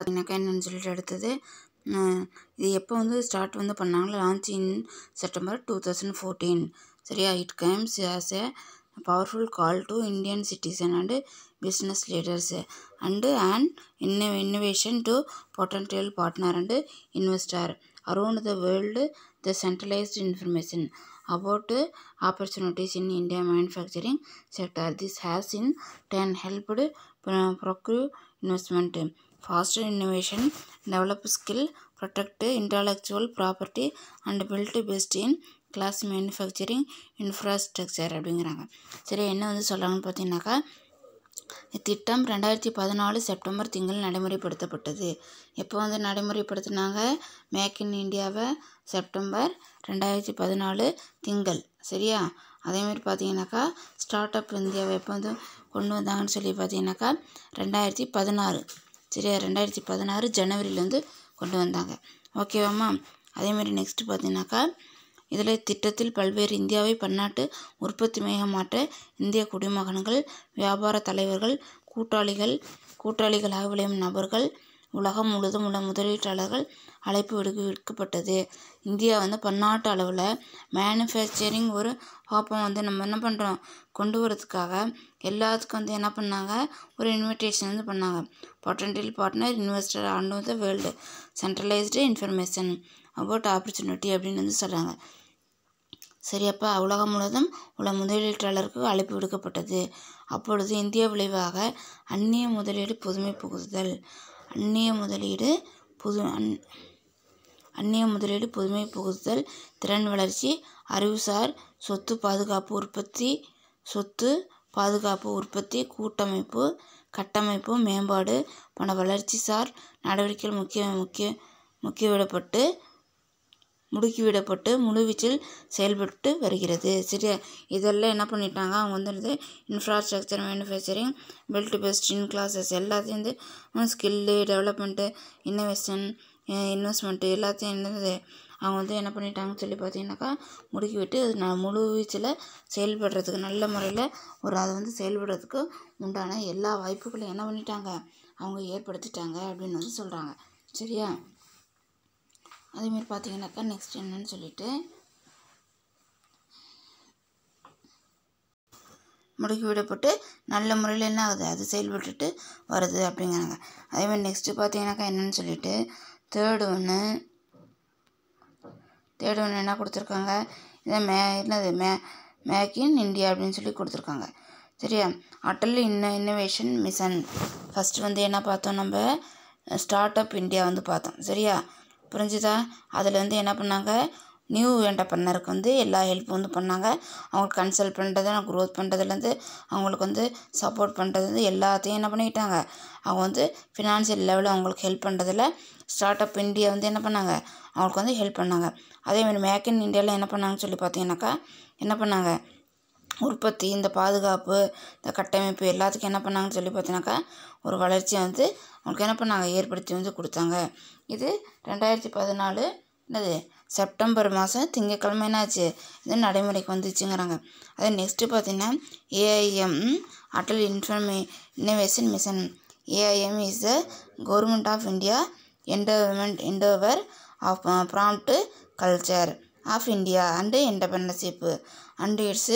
பார்த்தீங்கன்னாக்கா என்னென்னு சொல்லிட்டு அடுத்தது இது எப்போ வந்து ஸ்டார்ட் வந்து பண்ணாங்களோ லான்ச் இன் செப்டம்பர் 2014. சரியா? It comes as a powerful call to Indian citizen and business leaders and an innovation to potential partner and investor around the world. The centralized information about opportunities in India manufacturing sector. This has in turn helped procure investment, foster innovation, develop skill, protect intellectual property and build best in class manufacturing infrastructure அப்படிங்கிறாங்க. சரி, என்ன வந்து சொல்கிறாங்கன்னு பார்த்தீங்கன்னாக்கா, இத்திட்டம் 2014 September திங்கள் நடைமுறைப்படுத்தப்பட்டது. எப்போ வந்து நடைமுறைப்படுத்தினாங்க? மேக் இன் இந்தியாவை செப்டம்பர் 2014 திங்கள். சரியா? அதேமாதிரி பார்த்தீங்கன்னாக்கா ஸ்டார்ட் அப் இந்தியாவை எப்போ வந்து கொண்டு வந்தாங்கன்னு சொல்லி பார்த்தீங்கன்னாக்கா 2016. சரியா? 2016 ஜனவரியிலேருந்து கொண்டு வந்தாங்க. ஓகேவாம்மா? அதேமாதிரி நெக்ஸ்ட்டு பார்த்தீங்கன்னாக்கா இதில் திட்டத்தில் பல்வேறு இந்தியாவை பன்னாட்டு உற்பத்தி மையம் மாற்ற இந்திய குடிமகன்கள், வியாபார தலைவர்கள், கூட்டாளிகளாக விளையும் நபர்கள், உலகம் முழுவதும் உள்ள முதலீட்டாளர்கள் அழைப்பு விடுக்கப்பட்டது. இந்தியா வந்து பன்னாட்டு அளவில் மேனுஃபேக்சரிங் ஒரு ஹாப்பம் வந்து நம்ம என்ன பண்ணுறோம் கொண்டு வரதுக்காக எல்லாத்துக்கும் வந்து என்ன பண்ணாங்க, ஒரு இன்விடேஷன் வந்து பண்ணாங்க. Potential partner investor on the world centralised information about opportunity அப்படின்னு வந்து சொல்கிறாங்க. சரியப்பா, உலகம் முழுவதும் உள்ள முதலீட்டாளருக்கு அழைப்பு விடுக்கப்பட்டது. அப்பொழுது இந்திய விளைவாக அந்நிய முதலீடு புதுமை புகுத்துதல், திறன் வளர்ச்சி, அறிவுசார் சொத்து பாதுகாப்பு, உற்பத்தி கட்டமைப்பு மேம்பாடு போன்ற வளர்ச்சி சார் நடவடிக்கைகள் முடுக்கிவிடப்பட்டு முழுவீச்சில் செயல்பட்டு வருகிறது. சரியா? இதெல்லாம் என்ன பண்ணிட்டாங்க, அவங்க வந்து infrastructure, manufacturing, build best in classes எல்லாத்தையும் வந்து ஸ்கில்லு, டெவலப்மெண்ட்டு, இன்வெஸ்ட்மெண்ட்டு எல்லாத்தையும் என்னது அவங்க வந்து என்ன பண்ணிட்டாங்கன்னு சொல்லி பார்த்தீங்கன்னாக்கா முடுக்கிவிட்டு அது முழு வீச்சில் செயல்படுறதுக்கு நல்ல முறையில் அதை வந்து செயல்படுறதுக்கு உண்டான எல்லா வாய்ப்புகளையும் என்ன பண்ணிட்டாங்க, அவங்க ஏற்படுத்திட்டாங்க அப்படின்னு வந்து சொல்கிறாங்க. சரியா? அதேமாதிரி பார்த்தீங்கன்னாக்கா நெக்ஸ்ட் என்னன்னு சொல்லிட்டு முடுக்கிவிடப்பட்டு நல்ல முறையில் என்ன ஆகுது, அது செயல்பட்டுட்டு வருது அப்படிங்கிறாங்க. அதேமாதிரி நெக்ஸ்ட்டு பார்த்தீங்கன்னாக்கா என்னன்னு சொல்லிட்டு தேர்டு ஒன்று என்ன கொடுத்துருக்காங்க, இதை மேக் இன் இந்தியா அப்படின்னு சொல்லி கொடுத்துருக்காங்க. சரியா? Atal innovation mission. ஃபஸ்ட்டு வந்து என்ன பார்த்தோம், நம்ம ஸ்டார்ட் அப் இந்தியா வந்து பார்த்தோம். சரியா? புரிஞ்சுதா? அதில் வந்து என்ன பண்ணாங்க, நியூ என்டர்பிரனருக்கு வந்து எல்லா ஹெல்ப்பும் வந்து பண்ணாங்க. அவங்களுக்கு கன்சல்ட் பண்ணுறது, க்ரோத் பண்ணுறதுலேருந்து அவங்களுக்கு வந்து சப்போர்ட் பண்ணுறது வந்து எல்லாத்தையும் என்ன பண்ணிக்கிட்டாங்க, அவங்க வந்து ஃபினான்ஷியல் லெவலில் அவங்களுக்கு ஹெல்ப் பண்ணுறதில் ஸ்டார்ட் அப் இந்தியா வந்து என்ன பண்ணாங்க, அவங்களுக்கு வந்து ஹெல்ப் பண்ணாங்க. அதேமாதிரி மேக் இன் இந்தியாவில் என்ன பண்ணாங்கன்னு சொல்லி பார்த்தீங்கன்னாக்கா என்ன பண்ணாங்க, உற்பத்தி, இந்த பாதுகாப்பு, இந்த கட்டமைப்பு எல்லாத்துக்கும் என்ன பண்ணாங்கன்னு சொல்லி பார்த்தீங்கன்னாக்கா ஒரு வளர்ச்சியை வந்து அவங்களுக்கு என்ன பண்ணாங்க, ஏற்படுத்தி வந்து கொடுத்தாங்க. இது 2014 என்னது செப்டம்பர் மாதம் திங்கட்கிழமை என்னாச்சு, இது நடைமுறைக்கு வந்துச்சுங்கிறாங்க. அதே நெக்ஸ்ட்டு பார்த்தீங்கன்னா AIM Atal innovation mission. AIM is the government of India endeavour of prompt culture of India and entrepreneurship and it's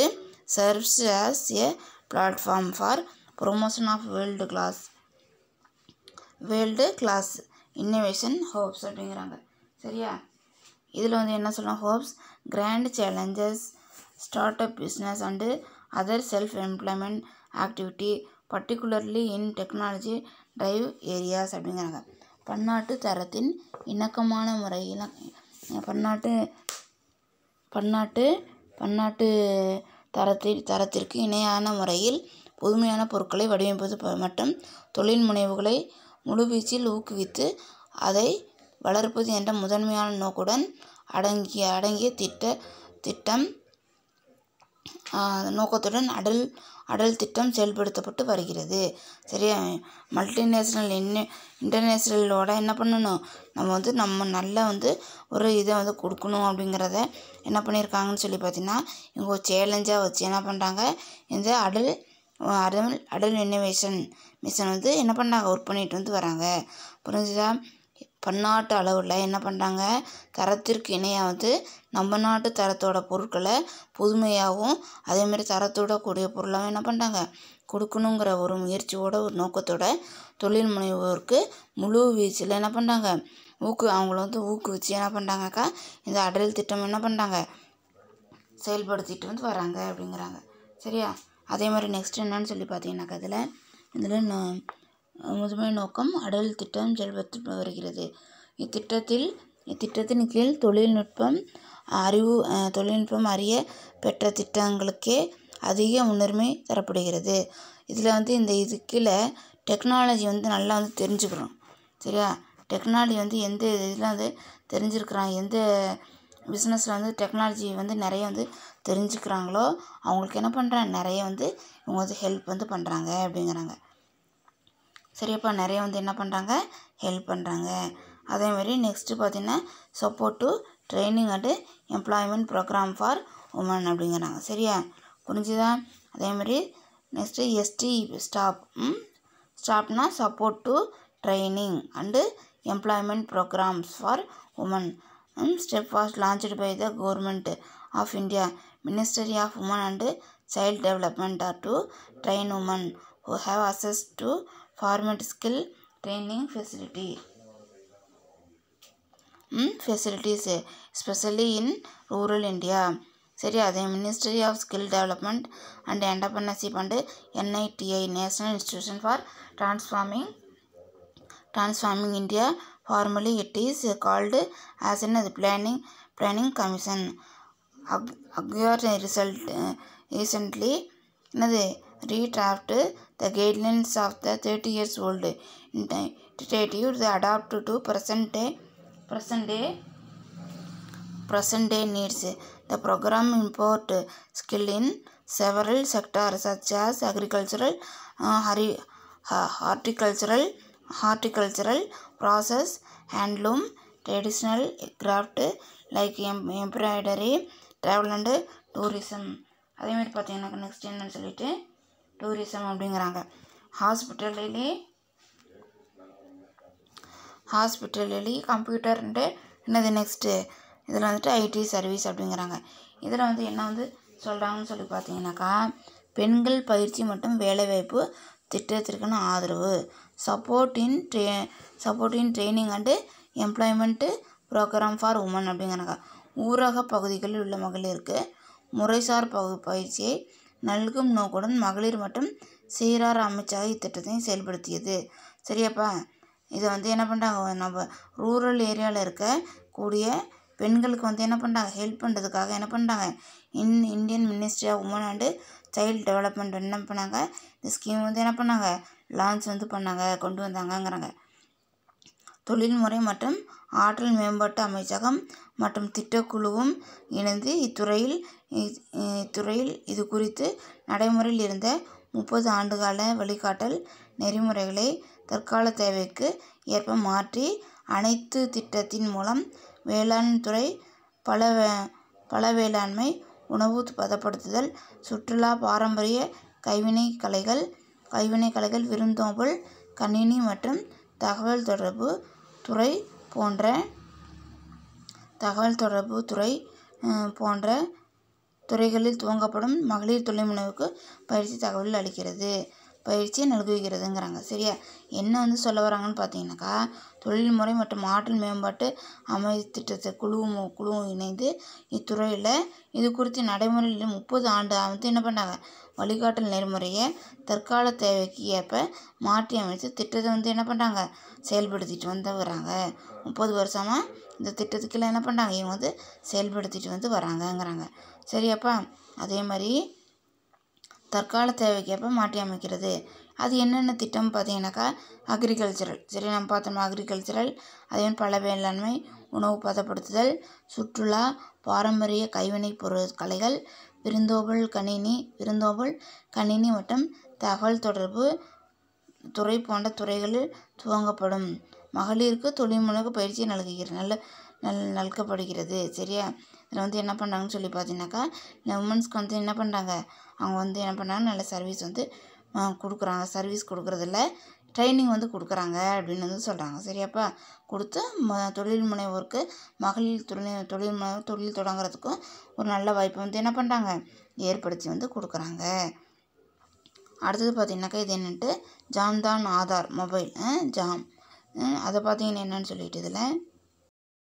serves as a platform for promotion of world class innovation hubs அப்படிங்கிறாங்க. சரியா? இதில் வந்து என்ன சொல்லலாம், hubs, grand challenges, start up business and other self employment activity particularly in technology drive areas அப்படிங்கிறாங்க. பன்னாட்டு தரத்தின் இணக்கமான முறையில் பன்னாட்டு தரத்திற்கு இணையான முறையில் புதுமையான பொருட்களை வடிவமைப்பது மற்றும் தொழில் முனைவுகளை முழுவீச்சில் ஊக்குவித்து அதை வளர்ப்பது என்ற முதன்மையான நோக்குடன் அடங்கிய நோக்கத்துடன் அடல் திட்டம் செயல்படுத்தப்பட்டு வருகிறது. சரியா? மல்டிநேஷ்னல் இன்டர்நேஷ்னலோட என்ன பண்ணணும், நம்ம நல்லா வந்து ஒரு இதை வந்து கொடுக்கணும் அப்படிங்கிறத என்ன பண்ணியிருக்காங்கன்னு சொல்லி பார்த்தீங்கன்னா இவங்க ஒரு சேலஞ்சாக வச்சு என்ன பண்ணுறாங்க, இந்த அடல் அடல் இன்னோவேஷன் மிஷன் வந்து என்ன பண்ணாங்க, ஒர்க் பண்ணிட்டு வந்து வராங்க. புரிஞ்சுதா? பன்னாட்டு அளவில் என்ன பண்ணுறாங்க, தரத்திற்கு இணையாக வந்து நம்ம நாட்டு தரத்தோட பொருட்களை புதுமையாகவும் அதேமாதிரி தரத்தோட கூடிய பொருளாகவும் என்ன பண்ணுறாங்க கொடுக்கணுங்கிற ஒரு முயற்சியோட ஒரு நோக்கத்தோட தொழில் முனைவோருக்கு முழு வீச்சில் என்ன பண்ணுறாங்க அவங்கள வந்து ஊக்குவிச்சு என்ன பண்ணுறாங்கக்கா இந்த அடல் திட்டம் என்ன பண்ணுறாங்க செயல்படுத்திட்டு வந்து வராங்க அப்படிங்கிறாங்க. சரியா? அதே மாதிரி நெக்ஸ்ட் என்னன்னு சொல்லி பார்த்தீங்கன்னாக்கா இதில் முதன்மை நோக்கம் அடல் திட்டம் செயல்படுத்தி வருகிறது. இத்திட்டத்தின் கீழ் தொழில்நுட்பம் அறிய பெற்ற திட்டங்களுக்கே அதிக முன்னுரிமை தரப்படுகிறது. இதில் வந்து இது கீழே டெக்னாலஜி வந்து நல்லா வந்து தெரிஞ்சுக்கிறோம். சரியா? டெக்னாலஜி வந்து எந்த இதில் வந்து தெரிஞ்சிருக்கிறாங்க, எந்த பிஸ்னஸில் வந்து டெக்னாலஜி வந்து நிறைய வந்து தெரிஞ்சுக்கிறாங்களோ அவங்களுக்கு என்ன பண்ணுறாங்க, நிறைய வந்து இவங்க வந்து ஹெல்ப் வந்து பண்ணுறாங்க அப்படிங்கிறாங்க. சரியாப்பா? நிறைய வந்து என்ன பண்ணுறாங்க, ஹெல்ப் பண்ணுறாங்க. அதேமாதிரி நெக்ஸ்ட்டு பார்த்தீங்கன்னா support to training and employment program for women அப்படிங்கிறாங்க. சரியா? புரிஞ்சுதா? அதேமாதிரி நெக்ஸ்ட்டு எஸ்டி ஸ்டாப்னா support to training and employment programs for women step was launched by the government of India ministry of women and child development are to train women who have access to formal skill training facilities especially in rural India. சரி, அதே ministry of skill development and entrepreneurship and NITI national institution for transforming India formally it is called as an planning commission. Aguirre recently redraft the guidelines of the 30 years old initiative to adapt to present day needs. The program import skill in several sectors such as agricultural, horticultural, process, handloom, traditional craft like embroidery, travel and tourism. அதேமாதிரி பார்த்தீங்கன்னா next என்னன்னு சொல்லிட்டு tourism அப்படிங்கிறாங்க. ஹாஸ்பிட்டலி computer என்னது next இதில் வந்துட்டு IT service அப்படிங்கிறாங்க. இதில் வந்து என்ன வந்து சொல்கிறாங்கன்னு சொல்லி பார்த்தீங்கன்னாக்கா பெண்கள் பயிற்சி மற்றும் வேலைவாய்ப்பு திட்டத்திற்கான ஆதரவு support in training and employment programme for women அப்படிங்கிறாங்க. ஊரக பகுதிகளில் உள்ள மகளிருக்கு முறைசார் பயிற்சியை நல்கும் நோக்குடன் மகளிர் மற்றும் சீரார் அமைச்சக இத்திட்டத்தையும் செயல்படுத்தியது. சரியாப்பா? இதை வந்து என்ன பண்ணுறாங்க, நம்ம ரூரல் ஏரியாவில் இருக்கக்கூடிய பெண்களுக்கு வந்து என்ன பண்ணுறாங்க, ஹெல்ப் பண்ணுறதுக்காக என்ன பண்ணுறாங்க Indian ministry of women and child development என்ன பண்ணாங்க, இந்த ஸ்கீம் வந்து என்ன பண்ணாங்க லான்ச் வந்து பண்ணாங்க, கொண்டு வந்தாங்கங்கிறாங்க. தொழில்முறை மற்றும் ஆற்றல் மேம்பாட்டு அமைச்சகம் மற்றும் திட்டக்குழுவும் இணைந்து இத்துறையில் இது குறித்து நடைமுறையில் இருந்த 30 ஆண்டுகால வழிகாட்டல் நெறிமுறைகளை தற்கால தேவைக்கு ஏற்ப மாற்றி அனைத்து திட்டத்தின் மூலம் வேளாண் துறை, பல வேளாண்மை, உணவு பதப்படுத்துதல், சுற்றுலா, பாரம்பரிய கைவினைக் கலைகள், விருந்தோம்பல், கணினி மற்றும் தகவல் தொடர்பு துறை போன்ற துறைகளில் துவங்கப்படும் மகளிர் தொழில் முனைவுக்கு பயிற்சி நல்குகிறதுங்கிறாங்க. சரியா? என்ன வந்து சொல்ல வராங்கன்னு பார்த்தீங்கன்னாக்கா தொழில்முறை மற்றும் ஆற்றல் மேம்பாட்டு திட்டத்தை குழுவும் இணைந்து இத்துறையில் இது குறித்து நடைமுறையில் 30 ஆண்டு வந்து என்ன பண்ணாங்க வழிகாட்டல் நெறிமுறையை தற்கால தேவைக்கு ஏற்ப மாற்றி அமைத்து திட்டத்தை வந்து என்ன பண்ணுறாங்க செயல்படுத்திட்டு வந்து வராங்க. 30 வருஷமாக இந்த திட்டத்துக்கெல்லாம் என்ன பண்ணுறாங்க இவங்க வந்து செயல்படுத்திட்டு வந்து வராங்கங்கிறாங்க. சரியாப்பா? அதே மாதிரி தற்கால தேவைக்கேற்ப மாற்றி அமைக்கிறது. அது என்னென்ன திட்டம் பார்த்தீங்கன்னாக்கா அக்ரிகல்ச்சரல். சரி, நம்ம பார்த்தோம்னா அக்ரிகல்ச்சரல், அதே மாதிரி பல வேளாண்மை, உணவு பதப்படுத்துதல், சுற்றுலா, பாரம்பரிய கைவினை கலைகள், விருந்தோம்பல், கணினி மற்றும் தகவல் தொடர்பு துறை போன்ற துறைகளில் துவங்கப்படும் மகளிருக்கு தொழில் முனைவு பயிற்சி நல்கப்படுகிறது. சரியா? இதில் வந்து என்ன பண்ணுறாங்கன்னு சொல்லி பார்த்தீங்கன்னாக்கா உமன்ஸ்க்கு வந்து என்ன பண்ணுறாங்க, அவங்க வந்து என்ன பண்ணுறாங்க, நல்ல சர்வீஸ் வந்து கொடுக்குறாங்க. சர்வீஸ் கொடுக்குறதில்ல, ட்ரைனிங் வந்து கொடுக்குறாங்க அப்படின்னு வந்து சொல்கிறாங்க. சரியாப்பா, கொடுத்து தொழில் முனைவோருக்கு மகளிர் தொழில் தொடங்குறதுக்கும் ஒரு நல்ல வாய்ப்பு வந்து என்ன பண்ணுறாங்க, ஏற்படுத்தி வந்து கொடுக்குறாங்க. அடுத்தது பார்த்தீங்கன்னாக்கா இது என்னென்ட்டு ஜாம்தான் ஆதார் மொபைல் ஜாம் அதை பார்த்தீங்கன்னா என்னன்னு சொல்லிட்டு இதில்